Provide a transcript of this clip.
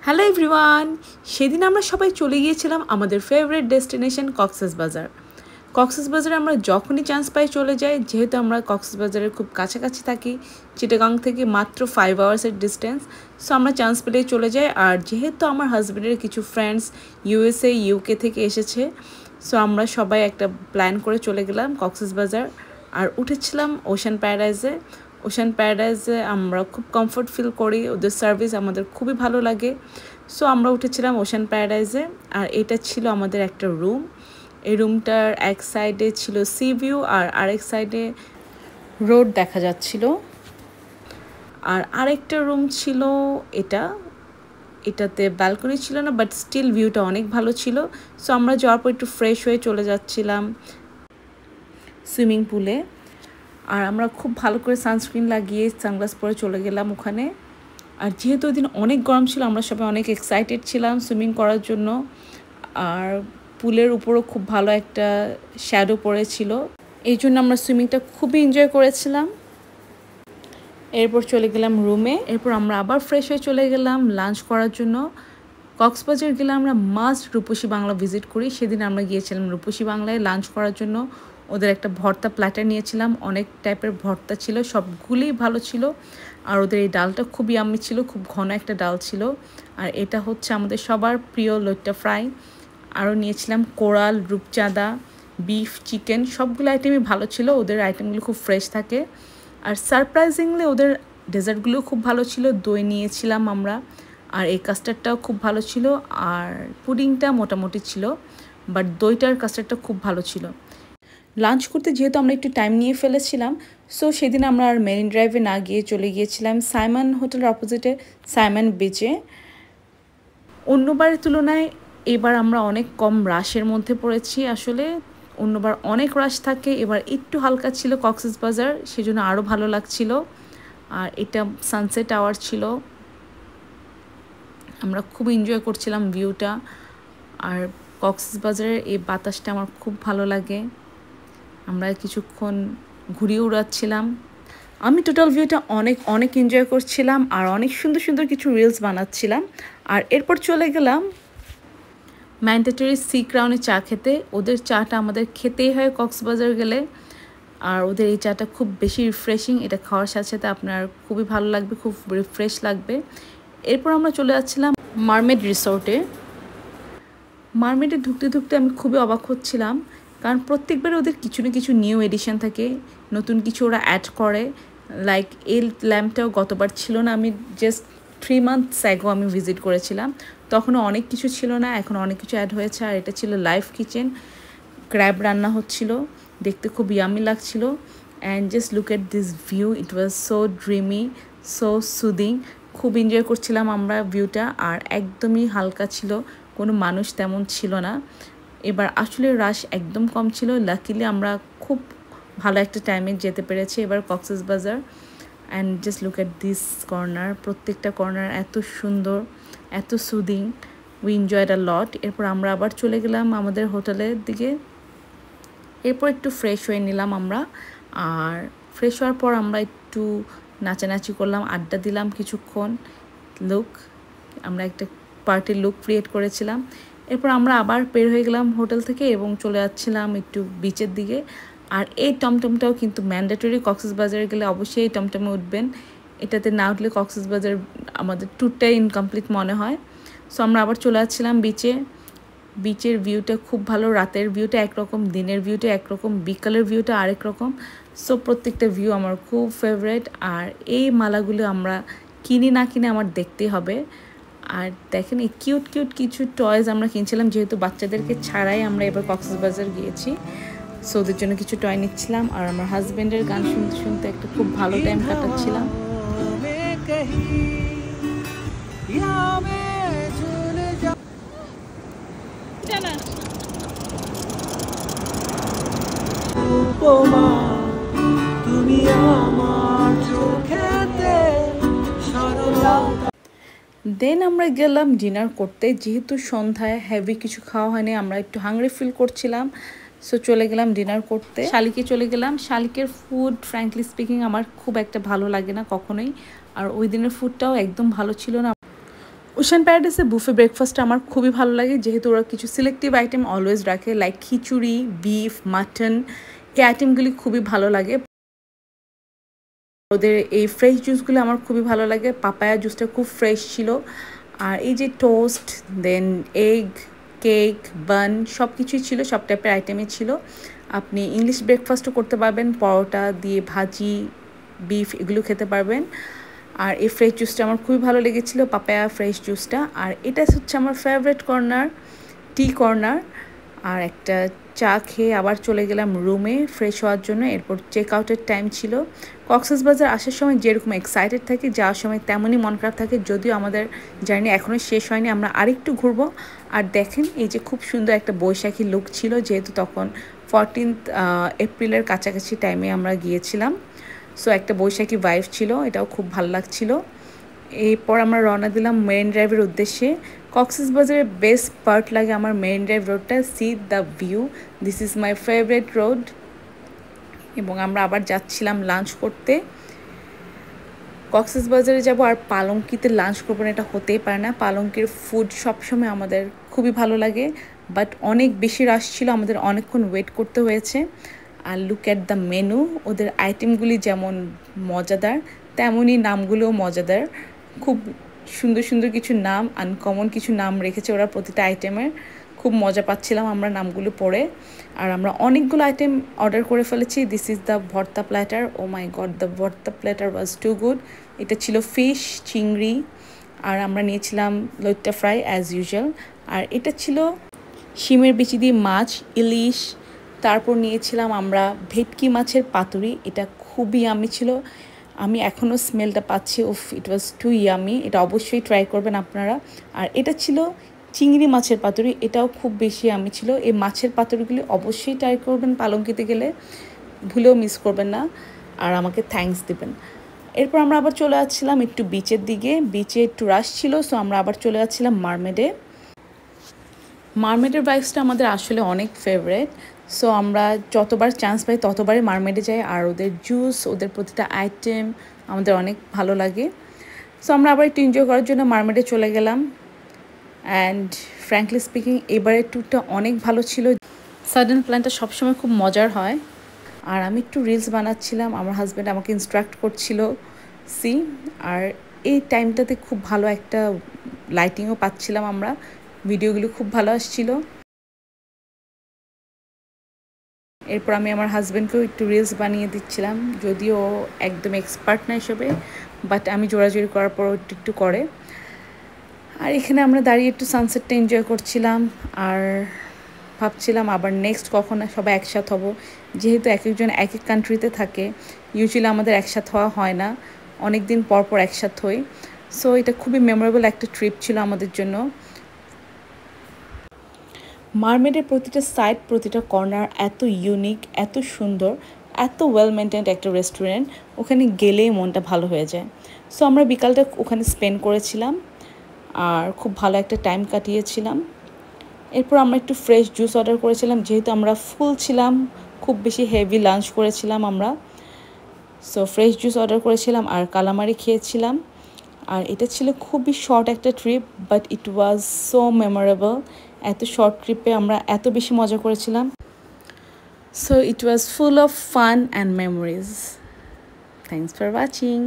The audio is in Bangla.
হ্যালো এভরিওয়ান, সেদিন আমরা সবাই চলে গিয়েছিলাম আমাদের ফেভারিট ডেস্টিনেশন কক্সবাজারে আমরা যখনই চান্স পাই চলে যাই, যেহেতু আমরা কক্সবাজারের খুব কাছাকাছি থাকি, চিটাগাং থেকে মাত্র 5 আওয়ার্সের ডিস্টেন্স। সো আমরা চান্স পেলেই চলে যাই। আর যেহেতু আমার হাজব্যান্ডের কিছু ফ্রেন্ডস ইউএসএ ইউকে থেকে এসেছে, সো আমরা সবাই একটা প্ল্যান করে চলে গেলাম কক্সবাজার আর উঠেছিলাম ওশান প্যারাডাইজে আমরা খুব কমফোর্ট ফিল করি, ওদের সার্ভিস আমাদের খুবই ভালো লাগে। সো আমরা উঠেছিলাম ওশান প্যারাডাইজে আর এটা ছিল আমাদের একটা রুম। এই রুমটার এক সাইডে ছিল সি ভিউ আর আরেক সাইডে রোড দেখা যাচ্ছিল। আর আরেকটা রুম ছিল এটাতে ব্যালকনি ছিল না, বাট স্টিল ভিউটা অনেক ভালো ছিল। সো আমরা যাওয়ার পর একটু ফ্রেশ হয়ে চলে যাচ্ছিলাম সুইমিং পুলে। আর আমরা খুব ভালো করে সানস্ক্রিন লাগিয়ে সানগ্লাস পরে চলে গেলাম ওখানে। আর যেহেতু ওই দিন অনেক গরম ছিল, আমরা সবাই অনেক এক্সাইটেড ছিলাম সুইমিং করার জন্য। আর পুলের উপরও খুব ভালো একটা শ্যাডো পড়েছিল, এই জন্য আমরা সুইমিংটা খুবই এনজয় করেছিলাম। এরপর চলে গেলাম রুমে। এরপর আমরা আবার ফ্রেশ হয়ে চলে গেলাম লাঞ্চ করার জন্য। কক্সবাজার গেলে আমরা মাস্ট রূপসী বাংলা ভিজিট করি। সেদিন আমরা গিয়েছিলাম রূপসী বাংলায় লাঞ্চ করার জন্য। ওদের একটা ভর্তা প্ল্যাটার নিয়েছিলাম, অনেক টাইপের ভর্তা ছিল, সবগুলোই ভালো ছিল। আর ওদের এই ডালটা খুবই ইয়াম্মি ছিল, খুব ঘন একটা ডাল ছিল। আর এটা হচ্ছে আমাদের সবার প্রিয় লইট্টা ফ্রাই। আরও নিয়েছিলাম কোরাল, রূপচাঁদা, বিফ, চিকেন, সবগুলো আইটেমই ভালো ছিল। ওদের আইটেমগুলো খুব ফ্রেশ থাকে। আর সারপ্রাইজিংলি ওদের ডেজার্টগুলো খুব ভালো ছিল। দই নিয়েছিলাম আমরা, আর এই কাস্টার্ডটাও খুব ভালো ছিল। আর পুডিংটা মোটামুটি ছিল, বাট দইটার কাস্টার্ডটা খুব ভালো ছিল। লাঞ্চ করতে যেহেতু আমরা একটু টাইম নিয়ে ফেলেছিলাম, সো সেদিন আমরা আর মেরিন ড্রাইভে না গিয়ে চলে গিয়েছিলাম সাইমন হোটেলের অপোজিটে সাইমন বিচে। অন্যবারের তুলনায় এবার আমরা অনেক কম রাশের মধ্যে পড়েছি। আসলে অন্যবার অনেক রাশ থাকে, এবার একটু হালকা ছিল কক্সবাজার, সেজন্য আরও ভালো লাগছিল। আর এটা সানসেট আওয়ার ছিল, আমরা খুব এনজয় করছিলাম ভিউটা। আর কক্সবাজারের এই বাতাসটা আমার খুব ভালো লাগে। আমরা কিছুক্ষণ ঘুরিয়ে উড়াচ্ছিলাম। আমি টোটাল ভিউটা অনেক এনজয় করছিলাম আর অনেক সুন্দর সুন্দর কিছু রিলস বানাচ্ছিলাম। আর এরপর চলে গেলাম ম্যান্ডেটরি সি ক্রাউনে চা খেতে। ওদের চাটা আমাদের খেতেই হয় কক্সবাজার গেলে। আর ওদের এই চাটা খুব বেশি রিফ্রেশিং, এটা খাওয়ার সাথে সাথে আপনার খুবই ভালো লাগবে, খুব রিফ্রেশ লাগবে। এরপর আমরা চলে যাচ্ছিলাম মারমেড রিসোর্টে। মারমেডে ঢুকতে আমি খুবই অবাক হচ্ছিলাম, কারণ প্রত্যেকবার ওদের কিছু না কিছু নিউ এডিশন থাকে, নতুন কিছু ওরা অ্যাড করে। লাইক এই ল্যাম্পটাও গতবার ছিল না, আমি জাস্ট 3 months অ্যাগো আমি ভিজিট করেছিলাম, তখনও অনেক কিছু ছিল না, এখন অনেক কিছু অ্যাড হয়েছে। আর এটা ছিল লাইভ কিচেন, ক্র্যাব রান্না হচ্ছিল, দেখতে খুব ইয়ামি লাগছিল। And just look at this view, it was so dreamy, so soothing. খুব এনজয় করছিলাম আমরা ভিউটা। আর একদমই হালকা ছিল, কোনো মানুষ তেমন ছিল না। এবার আসলে রাশ একদম কম ছিল। লাকিলি আমরা খুব ভালো একটা টাইমে যেতে পেরেছি এবার Cox's Bazar. And just look at this corner, প্রত্যেকটা কর্নার এত সুন্দর, এত সুদিং, উই এনজয়েড আ লট। এরপর আমরা আবার চলে গেলাম আমাদের হোটেলের দিকে। এরপর একটু ফ্রেশ হয়ে নিলাম আমরা। আর ফ্রেশ হওয়ার পর আমরা একটু নাচানাচি করলাম, আড্ডা দিলাম কিছুক্ষণ। আমরা একটা পার্টির লুক ক্রিয়েট করেছিলাম। এরপর আমরা আবার বের হয়ে গেলাম হোটেল থেকে এবং চলে যাচ্ছিলাম একটু বিচের দিকে। আর এই টমটমটাও কিন্তু ম্যান্ডেটরি, কক্সবাজারে গেলে অবশ্যই এই টমটমে উঠবেন। এটাতে না উঠলে কক্সবাজার আমাদের ট্যুরটাই ইনকমপ্লিট মনে হয়। সো আমরা আবার চলে যাচ্ছিলাম বিচের ভিউটা খুব ভালো। রাতের ভিউটা একরকম, দিনের ভিউটা একরকম, বিকালের ভিউটা আরেক রকম। সো প্রত্যেকটা ভিউ আমার খুব ফেভারিট। আর এই মালাগুলো আমরা কিনি না কিনে আমার দেখতেই হবে। আর দেখেন এই কিউট কিছু টয়েস আমরা কিনছিলাম, যেহেতু বাচ্চাদেরকে ছাড়াই আমরা এবার কক্সবাজার গিয়েছি। সো ওদের জন্য কিছু টয় নিচ্ছিলাম। আর আমার হাজব্যান্ডের গান শুনতে শুনতে একটা খুব ভালো টাইম কাটাচ্ছিলাম। দেন আমরা গেলাম ডিনার করতে। যেহেতু সন্ধ্যায় হেভি কিছু খাওয়া হয়নি, আমরা একটু হাংরি ফিল করছিলাম, সো চলে গেলাম ডিনার করতে। শালিকে চলে গেলাম। শালিকের ফুড ফ্র্যাঙ্কলি স্পিকিং আমার খুব একটা ভালো লাগে না কখনোই। আর ওই দিনের ফুডটাও একদম ভালো ছিল না। ওশান প্যারাডাইসে বুফে ব্রেকফাস্টটা আমার খুবই ভালো লাগে, যেহেতু ওরা কিছু সিলেক্টিভ আইটেম অলওয়েজ রাখে, লাইক খিচুড়ি, বিফ, মাটন। এই আইটেমগুলি খুবই ভালো লাগে। ওদের এই ফ্রেশ জুসগুলো আমার খুবই ভালো লাগে। পাপায়া জুসটা খুব ফ্রেশ ছিল। আর এই যে টোস্ট, দেন এগ, কেক, বান সব কিছুই ছিল, সব টাইপের আইটেমই ছিল। আপনি ইংলিশ ব্রেকফাস্টও করতে পারবেন, পরোটা দিয়ে ভাজি, বিফ এগুলো খেতে পারবেন। আর এই ফ্রেশ জুসটা আমার খুবই ভালো লেগেছিলো, পাপায়া ফ্রেশ জুসটা। আর এটা হচ্ছে আমার ফেভারিট কর্নার, টি কর্নার। আর একটা চা খেয়ে আবার চলে গেলাম রুমে ফ্রেশ হওয়ার জন্য। এরপর চেক আউটের টাইম ছিল। কক্সবাজার আসার সময় যেরকম এক্সাইটেড থাকি, যাওয়ার সময় তেমনই মন খারাপ থাকে। যদিও আমাদের জার্নি এখনও শেষ হয়নি, আমরা আরেকটু ঘুরবো। আর দেখেন এই যে খুব সুন্দর একটা বৈশাখী লুক ছিল, যেহেতু তখন 14 এপ্রিলের কাছাকাছি টাইমে আমরা গিয়েছিলাম। সো একটা বৈশাখী ভাইব ছিল, এটাও খুব ভালো লাগছিল। এরপর আমরা রওনা দিলাম মেরিন ড্রাইভের উদ্দেশ্যে। কক্সবাজারের বেস্ট পার্ট লাগে আমার মেরিন ড্রাইভ রোডটা, C the view, this is my favourite road. এবং আমরা আবার যাচ্ছিলাম লাঞ্চ করতে। কক্সবাজারে যাব আর পালঙ্কিতে লাঞ্চ করবো না, এটা হতেই পারে না। পালঙ্কির ফুড সবসময় আমাদের খুবই ভালো লাগে, বাট অনেক বেশি রাশ ছিল, আমাদের অনেকক্ষণ ওয়েট করতে হয়েছে। আর লুক অ্যাট দ্য মেনু, ওদের আইটেমগুলি যেমন মজাদার তেমনই নামগুলোও মজাদার। খুব সুন্দর সুন্দর কিছু নাম, আনকমন কিছু নাম রেখেছে ওরা প্রতিটা আইটেমের। খুব মজা পাচ্ছিলাম আমরা নামগুলো পড়ে। আর আমরা অনেকগুলো আইটেম অর্ডার করে ফেলেছি। This is the bharta platter. Oh my god, the bharta platter was too good. এটা ছিল ফিশ, চিংড়ি, আর আমরা নিয়েছিলাম লইট্টা ফ্রাই অ্যাজ ইউজুয়াল। আর এটা ছিল শিমের বিচি দিয়ে মাছ, ইলিশ। তারপর নিয়েছিলাম আমরা ভেটকি মাছের পাতুরি, এটা খুবই ইয়ামি ছিল। আমি এখনও স্মেলটা পাচ্ছি, উফ, ইট ওয়াজ টু ইয়ামি। এটা অবশ্যই ট্রাই করবেন আপনারা। আর এটা ছিল চিংড়ি মাছের পাতুরি, এটাও খুব বেশি ইয়ামি ছিল। এই মাছের পাতুরিগুলি অবশ্যই ট্রাই করবেন পালঙ্কিতে গেলে, ভুলেও মিস করবেন না। আর আমাকে থ্যাঙ্কস দেবেন। এরপর আমরা আবার চলে যাচ্ছিলাম একটু বিচের দিকে। বিচে একটু রাশ ছিল, সো আমরা আবার চলে যাচ্ছিলাম মারমেডে। মারমেডের বাইকসটা আমাদের আসলে অনেক ফেভারেট। সো আমরা যতবার চান্স পাই ততবারই মারমেডে যাই। আর ওদের জুস, ওদের প্রতিটা আইটেম আমাদের অনেক ভালো লাগে। সো আমরা আবার একটু এনজয় করার জন্য মারমেডে চলে গেলাম। অ্যান্ড ফ্র্যাঙ্কলি স্পিকিং, এবারের ট্যুরটা অনেক ভালো ছিল। সাডেন প্ল্যানটা সবসময় খুব মজার হয়। আর আমি একটু রিলস বানাচ্ছিলাম, আমার হাজব্যান্ড আমাকে ইনস্ট্রাক্ট করছিল, সি। আর এই টাইমটাতে খুব ভালো একটা লাইটিংও পাচ্ছিলাম আমরা, ভিডিওগুলো খুব ভালো আসছিল। এরপর আমি আমার হাজব্যান্ডকেও একটু রিলস বানিয়ে দিচ্ছিলাম, যদিও একদম এক্সপার্ট না এসবে, বাট আমি জোরাজোরি করার পর একটু একটু করে। আর এখানে আমরা দাঁড়িয়ে একটু সানসেটটা এনজয় করছিলাম। আর ভাবছিলাম আবার নেক্সট কখন সবাই একসাথে হব, যেহেতু এক একজন এক এক কান্ট্রিতে থাকে, ইউজুয়ালি আমাদের একসাথে হওয়া হয় না, অনেক দিন পর পর একসাথে হই। সো এটা খুবই মেমোরেবল একটা ট্রিপ ছিল আমাদের জন্য। মারমেডের প্রতিটা সাইড, প্রতিটা কর্নার এত ইউনিক, এত সুন্দর, এত ওয়েল মেনটেন্ড একটা রেস্টুরেন্ট, ওখানে গেলেই মনটা ভালো হয়ে যায়। সো আমরা বিকালটা ওখানে স্পেন্ড করেছিলাম আর খুব ভালো একটা টাইম কাটিয়েছিলাম। এরপর আমরা একটু ফ্রেশ জুস অর্ডার করেছিলাম, যেহেতু আমরা ফুল ছিলাম, খুব বেশি হেভি লাঞ্চ করেছিলাম আমরা। সো ফ্রেশ জুস অর্ডার করেছিলাম আর কালামারি খেয়েছিলাম। আর এটা ছিল খুবই শর্ট একটা trip, but it was so memorable. এত শর্ট ট্রিপে আমরা এত বেশি মজা করেছিলাম। So it was full of fun and memories. Thanks for watching.